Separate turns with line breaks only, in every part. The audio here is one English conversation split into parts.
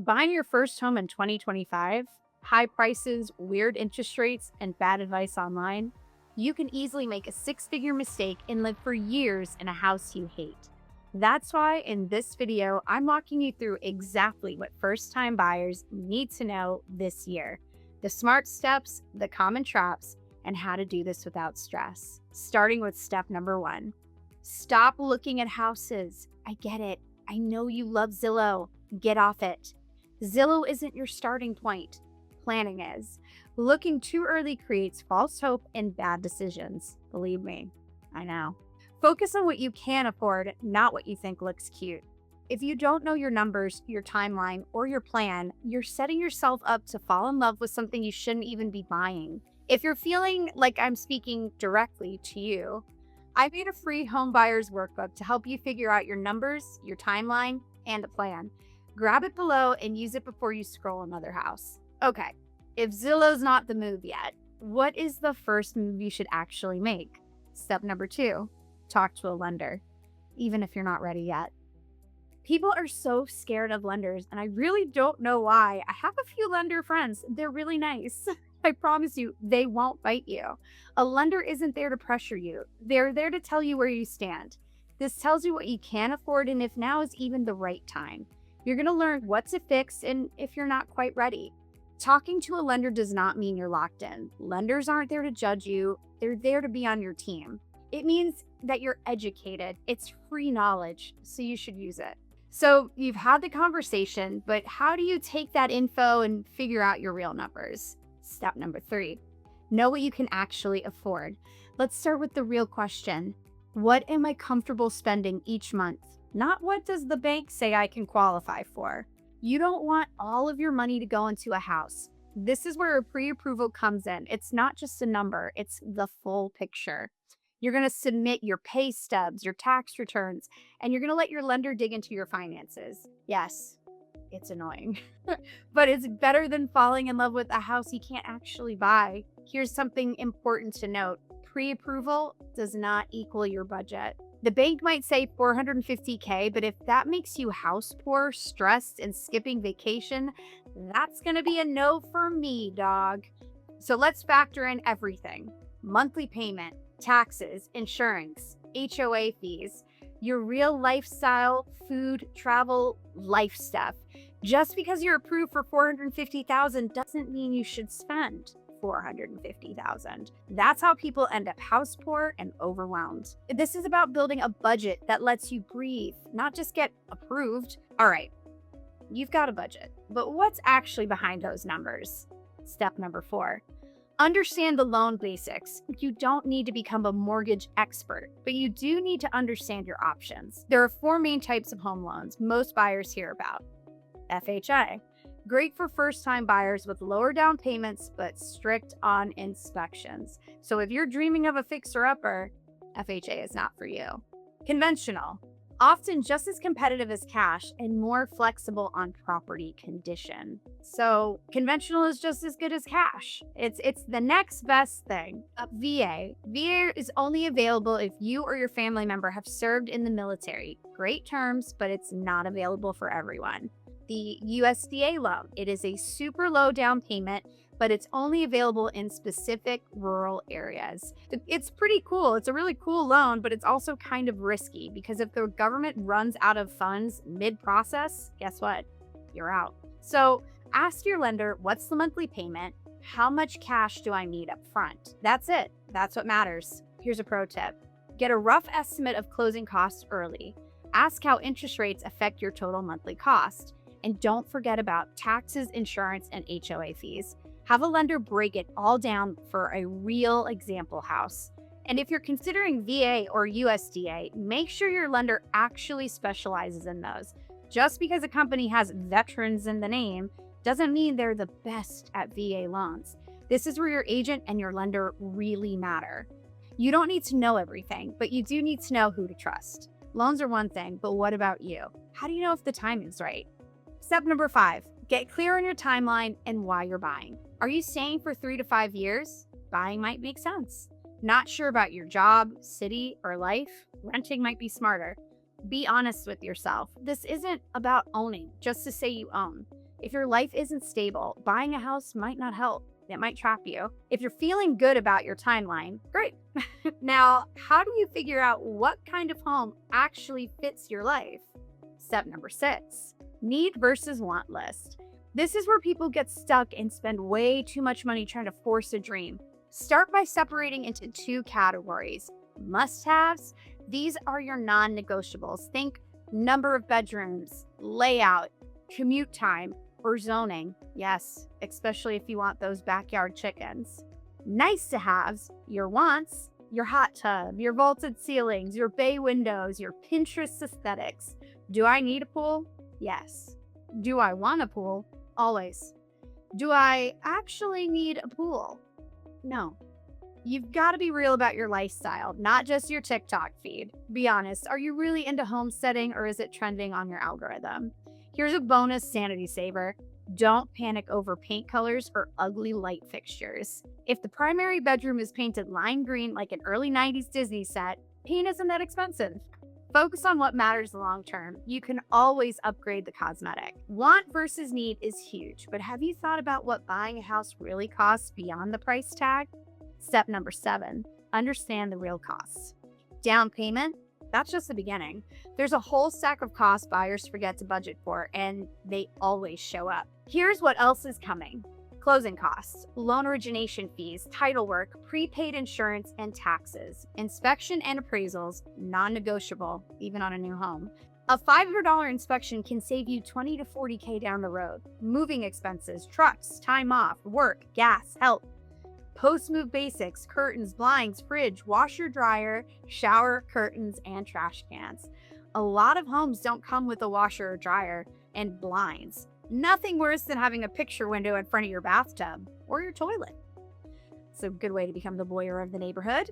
Buying your first home in 2025, high prices, weird interest rates, and bad advice online, you can easily make a six-figure mistake and live for years in a house you hate. That's why in this video, I'm walking you through exactly what first-time buyers need to know this year, the smart steps, the common traps, and how to do this without stress. Starting with step number 1. Stop looking at houses. I get it. I know you love Zillow. Get off it. Zillow isn't your starting point. Planning is. Looking too early creates false hope and bad decisions. Believe me, I know. Focus on what you can afford, not what you think looks cute. If you don't know your numbers, your timeline, or your plan, you're setting yourself up to fall in love with something you shouldn't even be buying. If you're feeling like I'm speaking directly to you, I made a free home buyers workbook to help you figure out your numbers, your timeline, and a plan. Grab it below and use it before you scroll another house. Okay, if Zillow's not the move yet, what is the first move you should actually make? Step number 2, talk to a lender, even if you're not ready yet. People are so scared of lenders, and I really don't know why. I have a few lender friends. They're really nice. I promise you, they won't bite you. A lender isn't there to pressure you. They're there to tell you where you stand. This tells you what you can afford and if now is even the right time. You're going to learn what to fix and if you're not quite ready. Talking to a lender does not mean you're locked in. Lenders aren't there to judge you. They're there to be on your team. It means that you're educated. It's free knowledge, so you should use it. So you've had the conversation, but how do you take that info and figure out your real numbers? Step number 3, know what you can actually afford. Let's start with the real question. What am I comfortable spending each month? Not what does the bank say I can qualify for. You don't want all of your money to go into a house. This is where a pre-approval comes in. It's not just a number, it's the full picture. You're going to submit your pay stubs, your tax returns, and you're going to let your lender dig into your finances. Yes, it's annoying, but it's better than falling in love with a house you can't actually buy. Here's something important to note. Pre-approval does not equal your budget. The bank might say $450K, but if that makes you house poor, stressed, and skipping vacation, that's going to be a no for me, dog. So let's factor in everything. Monthly payment, taxes, insurance, HOA fees, your real lifestyle, food, travel, life stuff. Just because you're approved for $450,000 doesn't mean you should spend $450,000. That's how people end up house poor and overwhelmed. This is about building a budget that lets you breathe, not just get approved. All right, you've got a budget, but what's actually behind those numbers? Step number 4. Understand the loan basics. You don't need to become a mortgage expert, but you do need to understand your options. There are 4 main types of home loans most buyers hear about. FHA, great for first-time buyers with lower down payments, but strict on inspections. So if you're dreaming of a fixer-upper, FHA is not for you. Conventional, often just as competitive as cash and more flexible on property condition. So conventional is just as good as cash. It's the next best thing. VA is only available if you or your family member have served in the military. Great terms, but it's not available for everyone. The USDA loan, it is a super low down payment, but it's only available in specific rural areas. It's pretty cool. It's a really cool loan, but it's also kind of risky because if the government runs out of funds mid-process, guess what? You're out. So ask your lender, what's the monthly payment? How much cash do I need up front? That's it. That's what matters. Here's a pro tip. Get a rough estimate of closing costs early. Ask how interest rates affect your total monthly cost. And don't forget about taxes, insurance, and HOA fees. Have a lender break it all down for a real example house. And if you're considering VA or USDA, make sure your lender actually specializes in those. Just because a company has veterans in the name doesn't mean they're the best at VA loans. This is where your agent and your lender really matter. You don't need to know everything, but you do need to know who to trust. Loans are one thing, but what about you? How do you know if the timing's right? Step number 5, get clear on your timeline and why you're buying. Are you staying for 3 to 5 years? Buying might make sense. Not sure about your job, city, or life? Renting might be smarter. Be honest with yourself. This isn't about owning just to say you own. If your life isn't stable, buying a house might not help. It might trap you. If you're feeling good about your timeline, great. Now, how do you figure out what kind of home actually fits your life? Step number 6, need versus want list. This is where people get stuck and spend way too much money trying to force a dream. Start by separating into 2 categories. Must-haves, these are your non-negotiables. Think number of bedrooms, layout, commute time, or zoning. Yes, especially if you want those backyard chickens. Nice-to-haves, your wants, your hot tub, your vaulted ceilings, your bay windows, your Pinterest aesthetics. Do I need a pool? Yes. Do I want a pool? Always. Do I actually need a pool? No. You've got to be real about your lifestyle, not just your TikTok feed. Be honest, are you really into homesteading or is it trending on your algorithm? Here's a bonus sanity saver. Don't panic over paint colors or ugly light fixtures. If the primary bedroom is painted lime green like an early 90s Disney set, paint isn't that expensive. Focus on what matters long term. You can always upgrade the cosmetic. Want versus need is huge, but have you thought about what buying a house really costs beyond the price tag? Step number 7, understand the real costs. Down payment, that's just the beginning. There's a whole stack of costs buyers forget to budget for, and they always show up. Here's what else is coming. Closing costs, loan origination fees, title work, prepaid insurance, and taxes. Inspection and appraisals, non-negotiable, even on a new home. A $500 inspection can save you $20 to $40K down the road. Moving expenses, trucks, time off, work, gas, help. Post-move basics, curtains, blinds, fridge, washer, dryer, shower, curtains, and trash cans. A lot of homes don't come with a washer or dryer and blinds. Nothing worse than having a picture window in front of your bathtub or your toilet. It's a good way to become the voyeur of the neighborhood.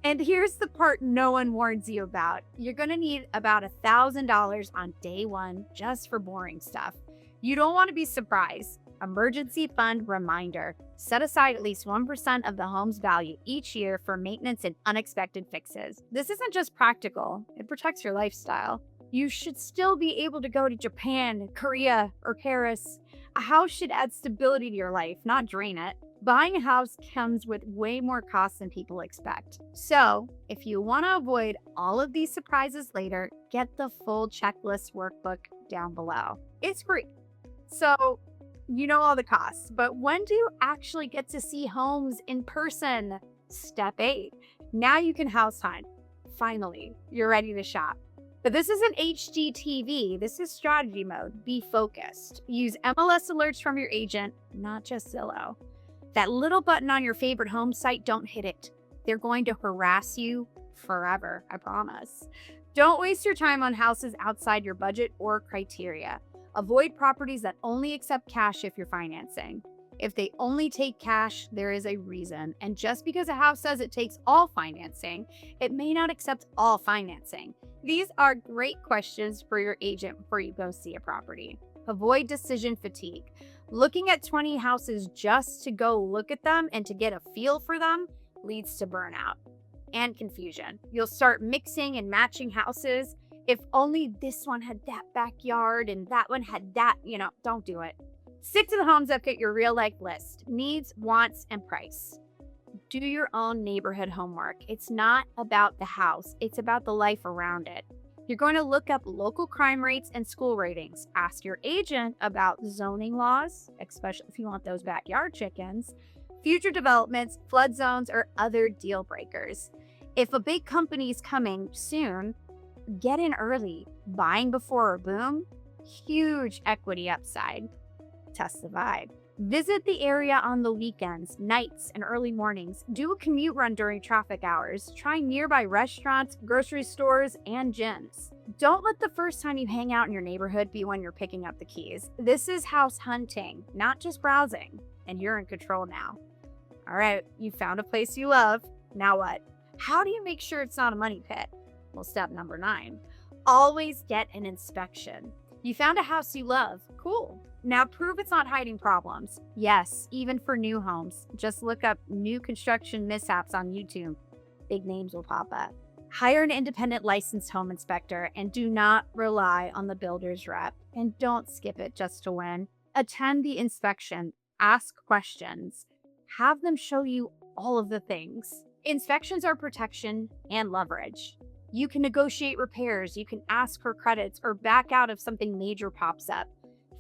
And here's the part no one warns you about. You're going to need about $1,000 on day one just for boring stuff. You don't want to be surprised. Emergency fund reminder. Set aside at least 1% of the home's value each year for maintenance and unexpected fixes. This isn't just practical, it protects your lifestyle. You should still be able to go to Japan, Korea, or Paris. A house should add stability to your life, not drain it. Buying a house comes with way more costs than people expect. So, if you want to avoid all of these surprises later, get the full checklist workbook down below. It's free. So, you know all the costs, but when do you actually get to see homes in person? Step 8. Now you can house hunt. Finally, you're ready to shop. But this isn't HGTV. This is strategy mode. Be focused. Use MLS alerts from your agent, not just Zillow. That little button on your favorite home site, don't hit it. They're going to harass you forever, I promise. Don't waste your time on houses outside your budget or criteria. Avoid properties that only accept cash if you're financing. If they only take cash, there is a reason. And just because a house says it takes all financing, it may not accept all financing. These are great questions for your agent before you go see a property. Avoid decision fatigue. Looking at 20 houses just to go look at them and to get a feel for them leads to burnout and confusion. You'll start mixing and matching houses. If only this one had that backyard and that one had that, don't do it. Stick to the homes that fit your real life list, needs, wants, and price. Do your own neighborhood homework. It's not about the house, it's about the life around it. You're going to look up local crime rates and school ratings. Ask your agent about zoning laws, especially if you want those backyard chickens, future developments, flood zones, or other deal breakers. If a big company is coming soon, get in early. Buying before a boom, huge equity upside. Test the vibe. Visit the area on the weekends, nights, and early mornings. Do a commute run during traffic hours. Try nearby restaurants, grocery stores, and gyms. Don't let the first time you hang out in your neighborhood be when you're picking up the keys. This is house hunting, not just browsing, and you're in control now. All right, you found a place you love. Now what? How do you make sure it's not a money pit? Well, step number 9, always get an inspection. You found a house you love. Cool. Now prove it's not hiding problems. Yes, even for new homes. Just look up new construction mishaps on YouTube. Big names will pop up. Hire an independent licensed home inspector and do not rely on the builder's rep. And don't skip it just to win. Attend the inspection, ask questions, have them show you all of the things. Inspections are protection and leverage. You can negotiate repairs, you can ask for credits, or back out if something major pops up.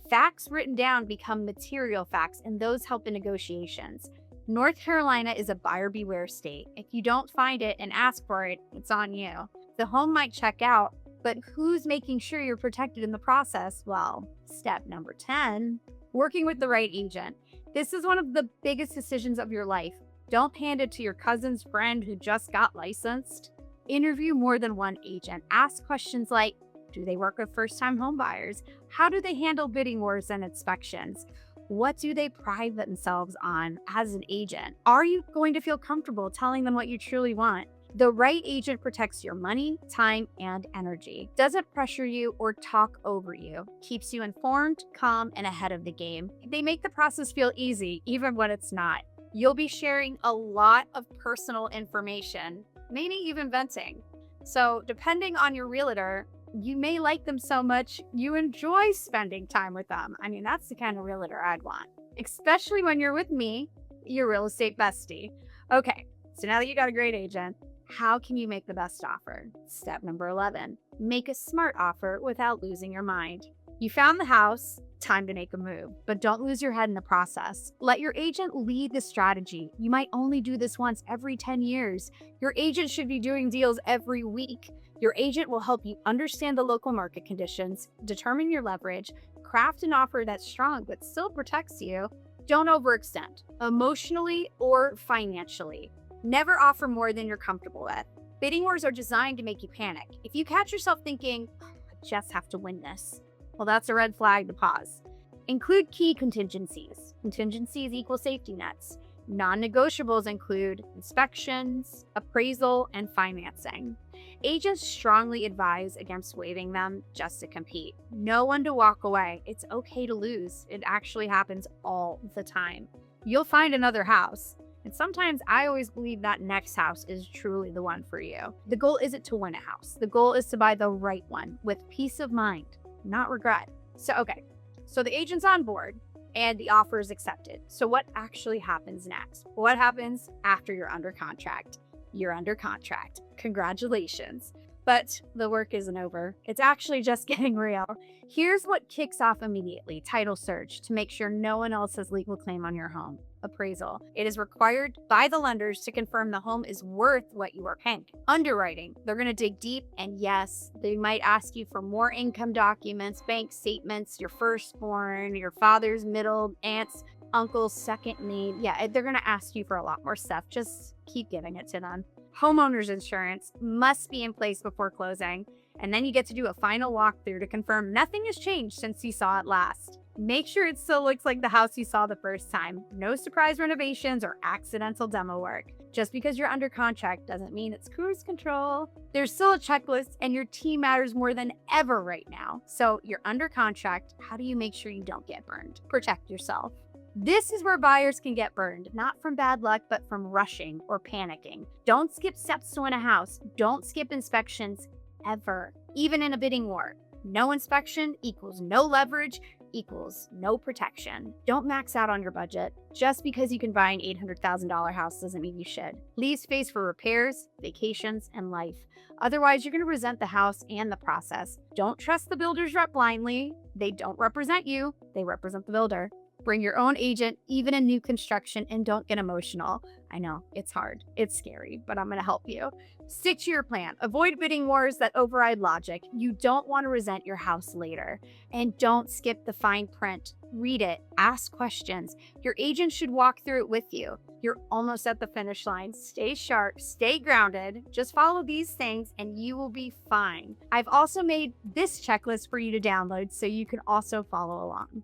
Facts written down become material facts, and those help in negotiations. North Carolina is a buyer beware state. If you don't find it and ask for it, it's on you. The home might check out, but who's making sure you're protected in the process? Well, step number 10, working with the right agent. This is one of the biggest decisions of your life. Don't hand it to your cousin's friend who just got licensed. Interview more than one agent. Ask questions like, do they work with first-time home buyers? How do they handle bidding wars and inspections? What do they pride themselves on as an agent? Are you going to feel comfortable telling them what you truly want? The right agent protects your money, time, and energy. Doesn't pressure you or talk over you. Keeps you informed, calm, and ahead of the game. They make the process feel easy, even when it's not. You'll be sharing a lot of personal information, maybe even venting. So depending on your realtor, you may like them so much you enjoy spending time with them. I mean, that's the kind of realtor I'd want, especially when you're with me, your real estate bestie. Okay, so now that you got a great agent, how can you make the best offer? Step number 11, make a smart offer without losing your mind. You found the house, time to make a move, but don't lose your head in the process. Let your agent lead the strategy. You might only do this once every 10 years. Your agent should be doing deals every week. Your agent will help you understand the local market conditions, determine your leverage, craft an offer that's strong but still protects you. Don't overextend, emotionally or financially. Never offer more than you're comfortable with. Bidding wars are designed to make you panic. If you catch yourself thinking, I just have to win this, well, that's a red flag to pause. Include key contingencies. Contingencies equal safety nets. Non-negotiables include inspections, appraisal, and financing. Agents strongly advise against waiving them just to compete. Know when to walk away. It's okay to lose. It actually happens all the time. You'll find another house. And sometimes I always believe that next house is truly the one for you. The goal isn't to win a house. The goal is to buy the right one with peace of mind, not regret. So the agent's on board and the offer is accepted. So what actually happens next? What happens after you're under contract? You're under contract. Congratulations. But the work isn't over. It's actually just getting real. Here's what kicks off immediately. Title search to make sure no one else has legal claim on your home. Appraisal. It is required by the lenders to confirm the home is worth what you are paying. Underwriting. They're going to dig deep, and yes, they might ask you for more income documents, bank statements, your firstborn, your father's middle, aunt's, uncle's second name. Yeah, they're going to ask you for a lot more stuff. Just keep giving it to them. Homeowner's insurance must be in place before closing, and then you get to do a final walkthrough to confirm nothing has changed since you saw it last. Make sure it still looks like the house you saw the first time. No surprise renovations or accidental demo work. Just because you're under contract doesn't mean it's cruise control. There's still a checklist, and your team matters more than ever right now. So you're under contract. How do you make sure you don't get burned? Protect yourself. This is where buyers can get burned, not from bad luck, but from rushing or panicking. Don't skip steps to win a house. Don't skip inspections ever, even in a bidding war. No inspection equals no leverage equals no protection. Don't max out on your budget. Just because you can buy an $800,000 house doesn't mean you should. Leave space for repairs, vacations, and life. Otherwise, you're going to resent the house and the process. Don't trust the builder's rep blindly. They don't represent you. They represent the builder. Bring your own agent, even in new construction, and don't get emotional. I know, it's hard. It's scary, but I'm going to help you. Stick to your plan. Avoid bidding wars that override logic. You don't want to resent your house later. And don't skip the fine print. Read it. Ask questions. Your agent should walk through it with you. You're almost at the finish line. Stay sharp. Stay grounded. Just follow these things and you will be fine. I've also made this checklist for you to download so you can also follow along.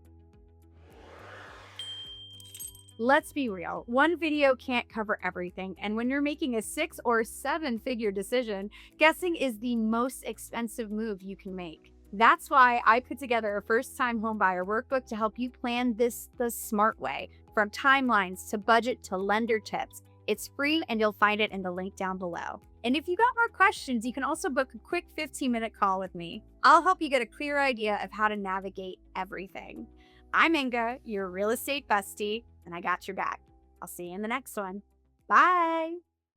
Let's be real, one video can't cover everything, and when you're making a 6 or 7-figure decision, guessing is the most expensive move you can make. That's why I put together a first-time homebuyer workbook to help you plan this the smart way, from timelines to budget to lender tips. It's free and you'll find it in the link down below. And if you got more questions, you can also book a quick 15-minute call with me. I'll help you get a clear idea of how to navigate everything. I'm Inga, your real estate bestie, and I got your back. I'll see you in the next one. Bye.